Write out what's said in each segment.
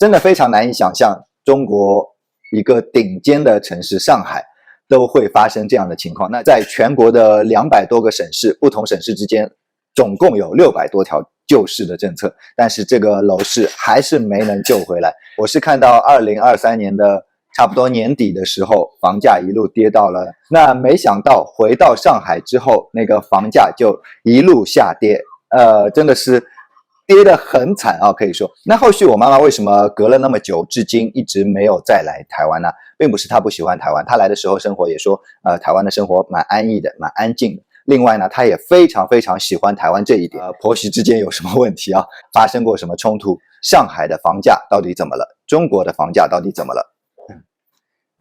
真的非常难以想象，中国一个顶尖的城市上海都会发生这样的情况。那在全国的200多个省市，不同省市之间总共有600多条救市的政策，但是这个楼市还是没能救回来。我是看到2023年的差不多年底的时候，房价一路跌到了，那没想到回到上海之后，那个房价就一路下跌，真的是跌得很惨啊，可以说。那后续我妈妈为什么隔了那么久，至今一直没有再来台湾呢？并不是她不喜欢台湾，她来的时候生活也说，台湾的生活蛮安逸的，蛮安静的。另外呢，她也非常非常喜欢台湾这一点。婆媳之间有什么问题啊？发生过什么冲突？上海的房价到底怎么了？中国的房价到底怎么了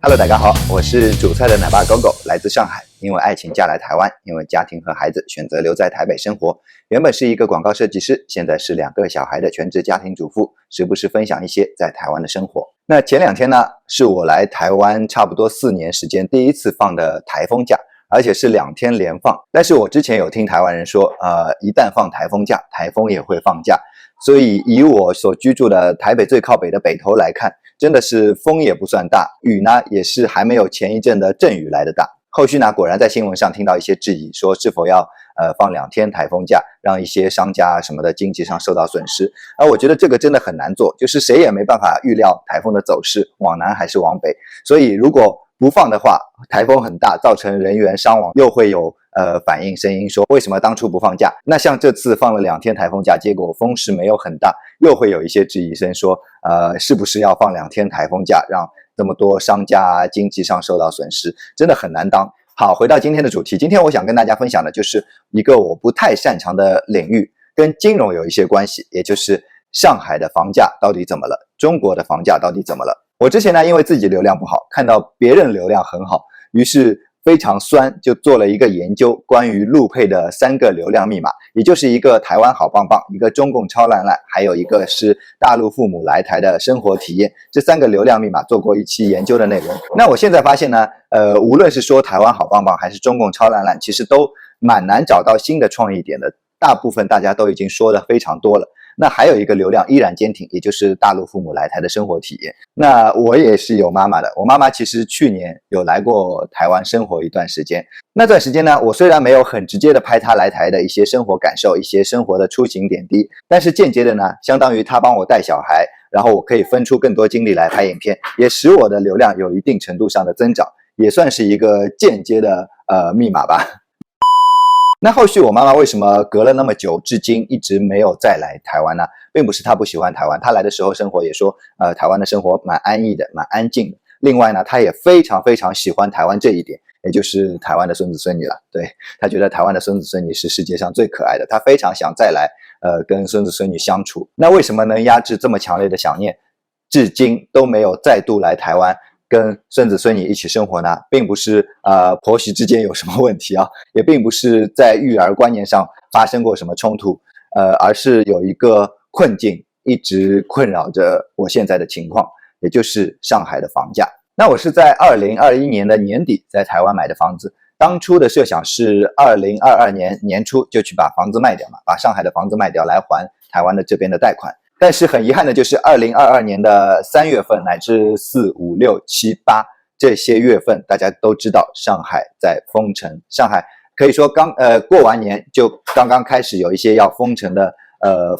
？Hello， 大家好，我是煮菜的奶爸狗狗，来自上海，因为爱情嫁来台湾，因为家庭和孩子选择留在台北生活。原本是一个广告设计师，现在是2个小孩的全职家庭主妇，时不时分享一些在台湾的生活。那前2天呢，是我来台湾差不多4年时间第一次放的台风假，而且是2天连放。但是我之前有听台湾人说，一旦放台风假，台风也会放假。所以以我所居住的台北最靠北的北投来看，真的是风也不算大，雨呢也是还没有前一阵的阵雨来的大。后续呢，果然在新闻上听到一些质疑，说是否要放2天台风假，让一些商家什么的经济上受到损失。我觉得这个真的很难做，就是谁也没办法预料台风的走势，往南还是往北。所以如果不放的话，台风很大，造成人员伤亡，又会有反映声音说为什么当初不放假？那像这次放了2天台风假，结果风势没有很大，又会有一些质疑声说，是不是要放2天台风假，让这么多商家经济上受到损失，真的很难当。好，回到今天的主题，今天我想跟大家分享的就是一个我不太擅长的领域，跟金融有一些关系，也就是上海的房价到底怎么了？中国的房价到底怎么了？我之前呢，因为自己流量不好，看到别人流量很好，于是非常酸，就做了一个研究，关于陆配的3个流量密码，也就是一个台湾好棒棒，一个中共超烂烂，还有一个是大陆父母来台的生活体验。这3个流量密码做过一期研究的内容。那我现在发现呢，无论是说台湾好棒棒，还是中共超烂烂，其实都蛮难找到新的创意点的，大部分大家都已经说的非常多了。那还有一个流量依然坚挺，也就是大陆父母来台的生活体验。那我也是有妈妈的，我妈妈其实去年有来过台湾生活一段时间。那段时间呢，我虽然没有很直接的拍她来台的一些生活感受，一些生活的出行点滴，但是间接的呢，相当于她帮我带小孩，然后我可以分出更多精力来拍影片，也使我的流量有一定程度上的增长，也算是一个间接的密码吧。那后续我妈妈为什么隔了那么久，至今一直没有再来台湾呢？并不是她不喜欢台湾，她来的时候生活也说，台湾的生活蛮安逸的，蛮安静的。另外呢，她也非常非常喜欢台湾这一点，也就是台湾的孙子孙女了。对，她觉得台湾的孙子孙女是世界上最可爱的，她非常想再来，跟孙子孙女相处。那为什么能压制这么强烈的想念，至今都没有再度来台湾？跟孙子孙女一起生活呢，并不是婆媳之间有什么问题啊，也并不是在育儿观念上发生过什么冲突，而是有一个困境一直困扰着我现在的情况，也就是上海的房价。那我是在2021年的年底在台湾买的房子，当初的设想是2022年年初就去把房子卖掉嘛，把上海的房子卖掉来还台湾的这边的贷款。但是很遗憾的就是2022年的3月份乃至4、5、6、7、8这些月份，大家都知道上海在封城，上海可以说过完年就刚刚开始有一些要封城的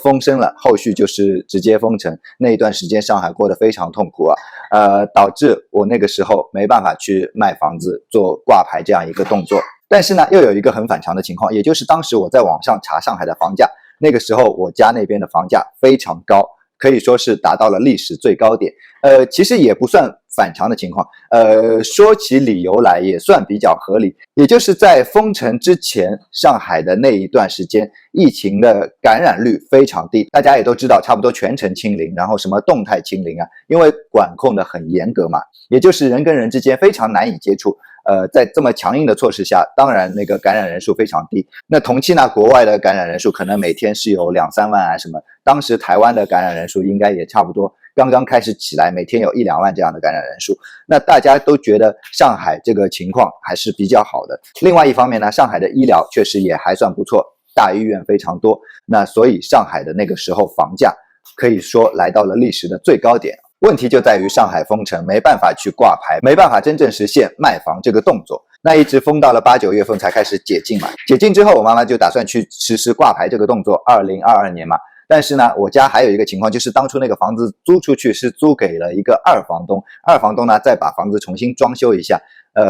风声了，后续就是直接封城。那一段时间上海过得非常痛苦啊，导致我那个时候没办法去卖房子做挂牌这样一个动作。但是呢，又有一个很反常的情况，也就是当时我在网上查上海的房价，那个时候我家那边的房价非常高，可以说是达到了历史最高点。其实也不算反常的情况，说起理由来也算比较合理。也就是在封城之前，上海的那一段时间，疫情的感染率非常低，大家也都知道，差不多全程清零，然后什么动态清零啊，因为管控的很严格嘛，也就是人跟人之间非常难以接触。在这么强硬的措施下，当然那个感染人数非常低。那同期呢，国外的感染人数可能每天是有2、3万啊什么，当时台湾的感染人数应该也差不多，刚刚开始起来，每天有1、2万这样的感染人数。那大家都觉得上海这个情况还是比较好的。另外一方面呢，上海的医疗确实也还算不错，大医院非常多。那所以上海的那个时候房价可以说来到了历史的最高点。问题就在于上海封城，没办法去挂牌，没办法真正实现卖房这个动作。那一直封到了8、9月份才开始解禁嘛。解禁之后，我妈妈就打算去实施挂牌这个动作，2022年嘛。但是呢，我家还有一个情况，就是当初那个房子租出去是租给了一个二房东，二房东呢再把房子重新装修一下，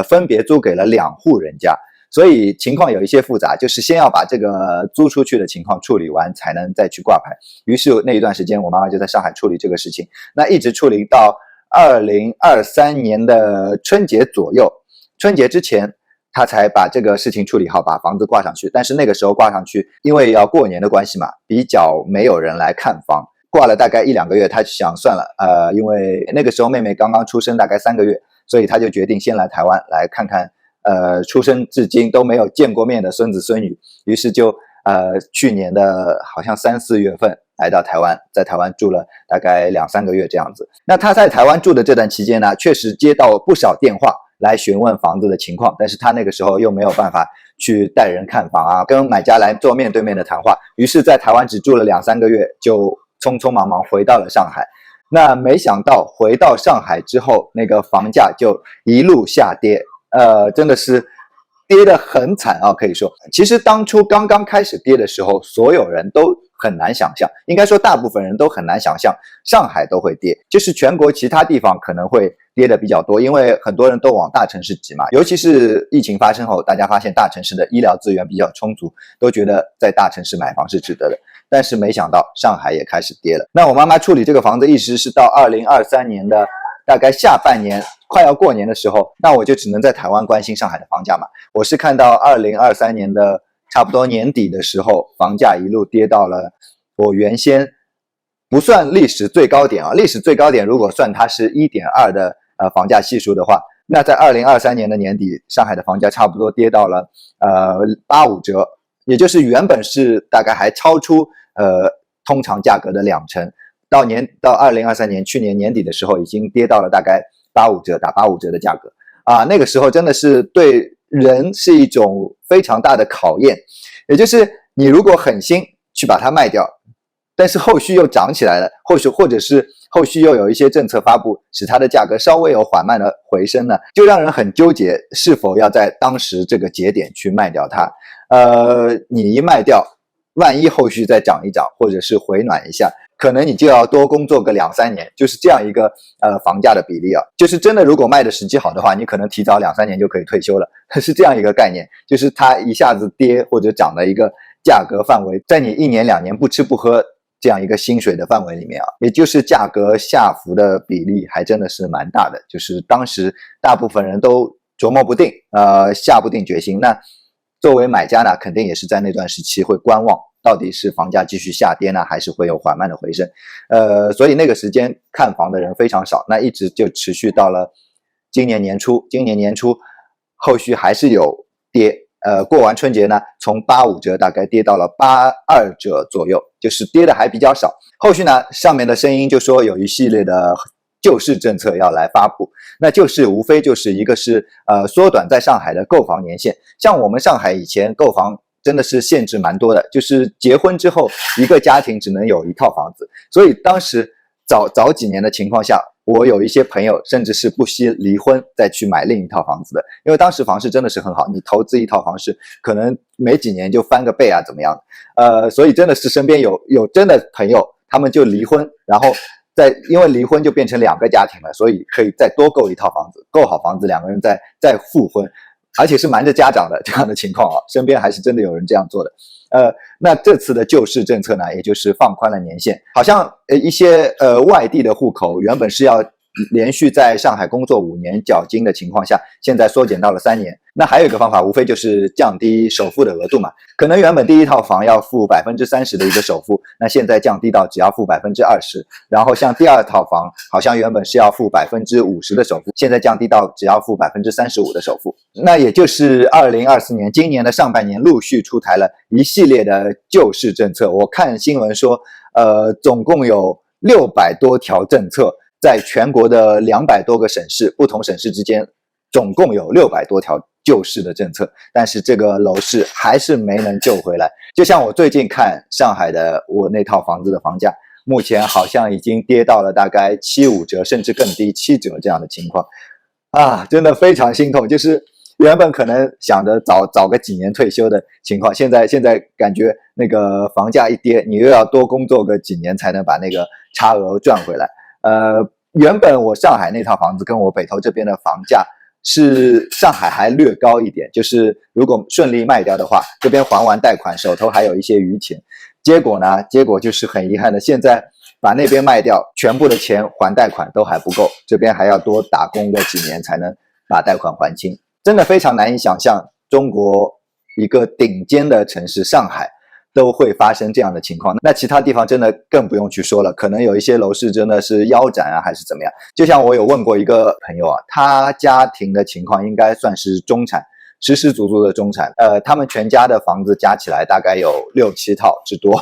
分别租给了2户人家。所以情况有一些复杂，就是先要把这个租出去的情况处理完，才能再去挂牌。于是那一段时间，我妈妈就在上海处理这个事情，那一直处理到2023年的春节左右，春节之前，她才把这个事情处理好，把房子挂上去。但是那个时候挂上去，因为要过年的关系嘛，比较没有人来看房，挂了大概1、2个月，她想算了，因为那个时候妹妹刚刚出生，大概3个月，所以她就决定先来台湾来看看。出生至今都没有见过面的孙子孙女，于是就去年的好像3、4月份来到台湾，在台湾住了大概2、3个月这样子。那他在台湾住的这段期间呢，确实接到不少电话来询问房子的情况，但是他那个时候又没有办法去带人看房啊，跟买家来做面对面的谈话，于是在台湾只住了2、3个月，就匆匆忙忙回到了上海。那没想到回到上海之后，那个房价就一路下跌。真的是跌得很惨啊，可以说，其实当初刚刚开始跌的时候，所有人都很难想象，应该说大部分人都很难想象上海都会跌，就是全国其他地方可能会跌的比较多，因为很多人都往大城市挤嘛，尤其是疫情发生后，大家发现大城市的医疗资源比较充足，都觉得在大城市买房是值得的。但是没想到上海也开始跌了。那我妈妈处理这个房子一直是到2023年的大概下半年，快要过年的时候，那我就只能在台湾关心上海的房价嘛。我是看到2023年的差不多年底的时候，房价一路跌到了我原先不算历史最高点啊，历史最高点如果算它是 1.2 的房价系数的话，那在2023年的年底，上海的房价差不多跌到了85折，也就是原本是大概还超出通常价格的2成。到2023年去年年底的时候，已经跌到了大概85折，打85折的价格啊！那个时候真的是对人是一种非常大的考验，也就是你如果狠心去把它卖掉，但是后续又涨起来了，或者是后续又有一些政策发布，使它的价格稍微有缓慢的回升呢，就让人很纠结，是否要在当时这个节点去卖掉它。你一卖掉，万一后续再涨一涨，或者是回暖一下，可能你就要多工作个2、3年，就是这样一个房价的比例啊。就是真的如果卖的时机好的话，你可能提早2、3年就可以退休了，是这样一个概念。就是它一下子跌或者涨的一个价格范围，在你1年、2年不吃不喝这样一个薪水的范围里面啊，也就是价格下浮的比例还真的是蛮大的。就是当时大部分人都琢磨不定，下不定决心。那作为买家呢，肯定也是在那段时期会观望，到底是房价继续下跌呢，还是会有缓慢的回升？所以那个时间看房的人非常少，那一直就持续到了今年年初。今年年初后续还是有跌，过完春节呢，从85折大概跌到了82折左右，就是跌的还比较少。后续呢，上面的声音就说有一系列的救市政策要来发布，那救市无非就是一个是缩短在上海的购房年限，像我们上海以前购房真的是限制蛮多的，就是结婚之后一个家庭只能有1套房子，所以当时早几年的情况下，我有一些朋友甚至是不惜离婚再去买另一套房子的，因为当时房市真的是很好，你投资一套房市可能没几年就翻个倍啊怎么样的，所以真的是身边有真的朋友他们就离婚，然后因为离婚就变成2个家庭了，所以可以再多购一套房子，购好房子2个人再复婚，而且是瞒着家长的这样的情况啊，身边还是真的有人这样做的。那这次的救市政策呢，也就是放宽了年限，好像一些外地的户口原本是要连续在上海工作5年缴金的情况下，现在缩减到了3年。那还有一个方法，无非就是降低首付的额度嘛。可能原本第一套房要付30%的一个首付，那现在降低到只要付20%。然后像第二套房，好像原本是要付50%的首付，现在降低到只要付35%的首付。那也就是2024年今年的上半年陆续出台了一系列的救市政策。我看新闻说，总共有600多条政策。在全国的200多个省市，不同省市之间总共有600多条救市的政策，但是这个楼市还是没能救回来。就像我最近看上海的我那套房子的房价，目前好像已经跌到了大概7、5折，甚至更低7折这样的情况啊，真的非常心痛。就是原本可能想着早个几年退休的情况，现在感觉那个房价一跌，你又要多工作个几年才能把那个差额赚回来。原本我上海那套房子跟我北投这边的房价是上海还略高一点，就是如果顺利卖掉的话，这边还完贷款，手头还有一些余钱。结果就是很遗憾的，现在把那边卖掉，全部的钱还贷款都还不够，这边还要多打工个几年才能把贷款还清，真的非常难以想象，中国一个顶尖的城市上海都会发生这样的情况，那其他地方真的更不用去说了，可能有一些楼市真的是腰斩啊，还是怎么样。就像我有问过一个朋友啊，他家庭的情况应该算是中产，实实足足的中产，他们全家的房子加起来大概有6、7套之多，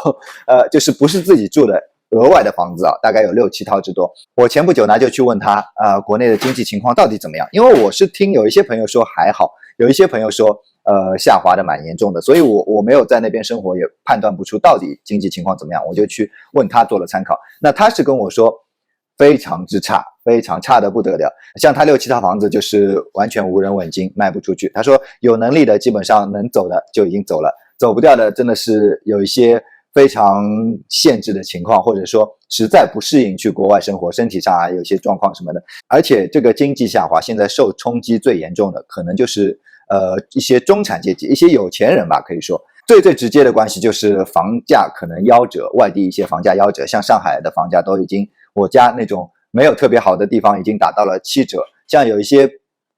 就是不是自己住的额外的房子啊，大概有6、7套之多。我前不久呢就去问他，国内的经济情况到底怎么样？因为我是听有一些朋友说还好，有一些朋友说下滑的蛮严重的，所以我没有在那边生活，也判断不出到底经济情况怎么样，我就去问他做了参考。那他是跟我说非常之差，非常差的不得了，像他6、7套房子就是完全无人问津，卖不出去。他说有能力的基本上能走的就已经走了，走不掉的真的是有一些非常限制的情况，或者说实在不适应去国外生活，身体上有些状况什么的。而且这个经济下滑现在受冲击最严重的可能就是一些中产阶级，一些有钱人吧，可以说最直接的关系就是房价可能夭折，外地一些房价夭折，像上海的房价都已经，我家那种没有特别好的地方已经达到了7折，像有一些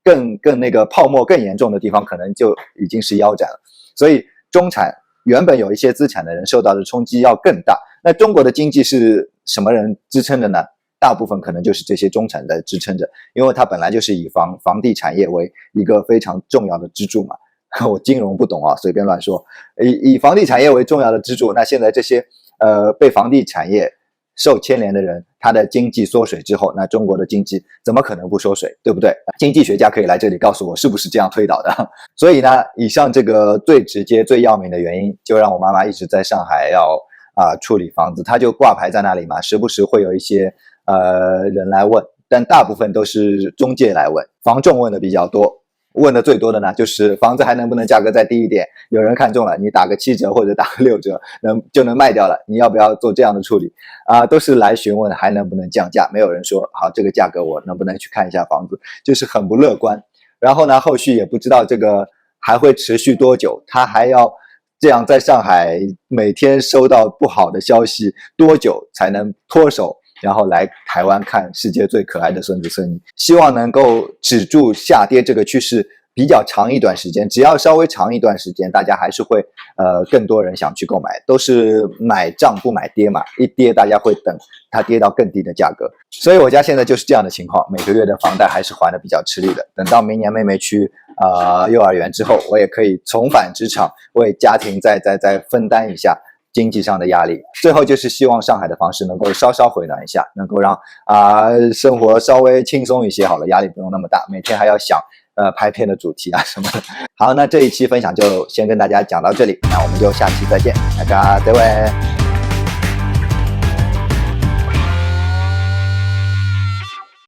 更那个泡沫更严重的地方可能就已经是腰斩了。所以中产原本有一些资产的人受到的冲击要更大。那中国的经济是什么人支撑的呢？大部分可能就是这些中产在支撑着，因为它本来就是以房地产业为一个非常重要的支柱嘛。我金融不懂啊，随便乱说。以房地产业为重要的支柱，那现在这些被房地产业受牵连的人，他的经济缩水之后，那中国的经济怎么可能不缩水，对不对？经济学家可以来这里告诉我是不是这样推导的。所以呢，以上这个最直接最要命的原因，就让我妈妈一直在上海要处理房子，她就挂牌在那里嘛，时不时会有一些人来问，但大部分都是中介来问，房仲问的比较多。问的最多的呢，就是房子还能不能价格再低一点？有人看中了，你打个7折或者打个6折，就能卖掉了。你要不要做这样的处理？都是来询问还能不能降价，没有人说好这个价格我能不能去看一下房子，就是很不乐观。然后呢，后续也不知道这个还会持续多久，他还要这样在上海每天收到不好的消息，多久才能脱手？然后来台湾看世界最可爱的孙子孙女，希望能够止住下跌这个趋势比较长一段时间，只要稍微长一段时间，大家还是会更多人想去购买，都是买涨不买跌嘛，一跌大家会等它跌到更低的价格。所以我家现在就是这样的情况，每个月的房贷还是还的比较吃力的。等到明年妹妹去幼儿园之后，我也可以重返职场，为家庭再分担一下经济上的压力。最后就是希望上海的房市能够稍稍回暖一下，能够让生活稍微轻松一些好了，压力不用那么大，每天还要想拍片的主题什么的。好，那这一期分享就先跟大家讲到这里，那我们就下期再见，大家再会。